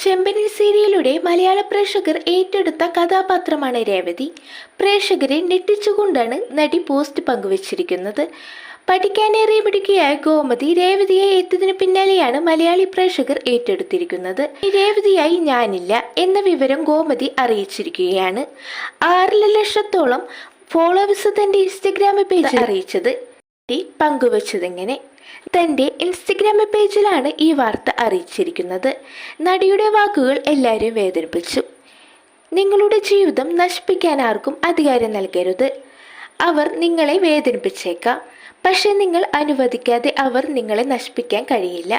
ചെമ്പനി സീരിയലിലൂടെ മലയാള പ്രേക്ഷകർ ഏറ്റെടുത്ത കഥാപാത്രമാണ് രേവതി. പ്രേക്ഷകരെ ഞെട്ടിച്ചുകൊണ്ടാണ് നടി പോസ്റ്റ് പങ്കുവച്ചിരിക്കുന്നത്. പഠിക്കാനേറെ മിടുക്കിയായ ഗോമതി രേവതിയെ എത്തിയതിനു പിന്നാലെയാണ് മലയാളി പ്രേക്ഷകർ ഏറ്റെടുത്തിരിക്കുന്നത്. രേവതിയായി ഞാനില്ല എന്ന വിവരം ഗോമതി അറിയിച്ചിരിക്കുകയാണ്. 6 ലക്ഷത്തോളം ഫോളോവേഴ്സ് തന്റെ ഇൻസ്റ്റഗ്രാം പേജിൽ അറിയിച്ചത് പങ്കുവച്ചതെങ്ങനെ. തന്റെ ഇൻസ്റ്റഗ്രാം പേജിലാണ് ഈ വാർത്ത അറിയിച്ചിരിക്കുന്നത്. നടിയുടെ വാക്കുകൾ എല്ലാവരെയും വേദനിപ്പിച്ചു. നിങ്ങളുടെ ജീവിതം നശിപ്പിക്കാൻ ആർക്കും അധികാരം നൽകരുത്. അവർ നിങ്ങളെ വേദനിപ്പിച്ചേക്കാം, പക്ഷെ നിങ്ങൾ അനുവദിക്കാതെ അവർ നിങ്ങളെ നശിപ്പിക്കാൻ കഴിയില്ല.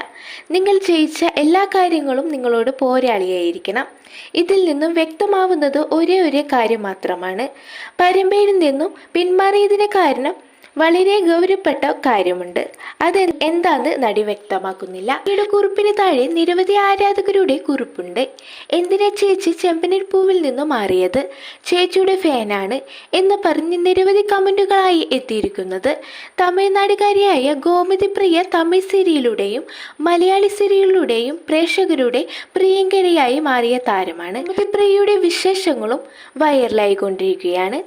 നിങ്ങൾ ജയിച്ച എല്ലാ കാര്യങ്ങളും നിങ്ങളോട് പോരാളിയായിരിക്കണം. ഇതിൽ നിന്നും വ്യക്തമാവുന്നത് ഒരേ കാര്യം മാത്രമാണ്. പരമ്പരയിൽ നിന്നും പിന്മാറിയതിന് കാരണം വളരെ ഗൗരവപ്പെട്ട കാര്യമുണ്ട്. അത് എന്താന്ന് നടി വ്യക്തമാക്കുന്നില്ല. നടിയുടെ കുറിപ്പിന് താഴെ നിരവധി ആരാധകരുടെ കുറിപ്പുണ്ട്. എന്തിനാ ചേച്ചി ചെമ്പനീർപ്പൂവിൽ നിന്നും മാറിയത്, ചേച്ചിയുടെ ഫാനാണ് എന്ന് പറഞ്ഞ് നിരവധി കമന്റുകളായി എത്തിയിരിക്കുന്നത്. തമിഴ്നാടുകാരിയായ ഗോമതി പ്രിയ തമിഴ് സീരിയലിലൂടെയും മലയാളി സീരിയലിലൂടെയും പ്രേക്ഷകരുടെ പ്രിയങ്കരിയായി മാറിയ താരമാണ്. ഗോമതി പ്രിയയുടെ വിശേഷങ്ങളും വൈറലായിക്കൊണ്ടിരിക്കുകയാണ്.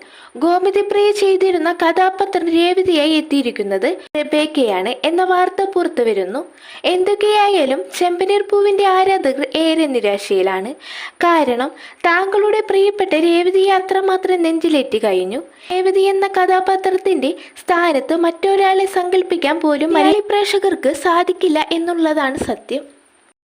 ഗോമതി പ്രിയ ചെയ്തിരുന്ന കഥാപാത്രം രേവതിയായി എത്തിയിരിക്കുന്നത് റെബേക്കയാണ് എന്ന വാർത്ത പുറത്തു വരുന്നു. എന്തൊക്കെയായാലും ചെമ്പനീർപ്പൂവിന്റെ ആരാധകർ ഏറെ നിരാശയിലാണ്. കാരണം താങ്കളുടെ പ്രിയപ്പെട്ട രേവതിയെ അത്രമാത്രം നെഞ്ചിലേറ്റി കഴിഞ്ഞു. രേവതി എന്ന കഥാപാത്രത്തിന്റെ സ്ഥാനത്ത് മറ്റൊരാളെ സങ്കല്പിക്കാൻ പോലും മലയാളി പ്രേക്ഷകർക്ക് സാധിക്കില്ല എന്നുള്ളതാണ് സത്യം.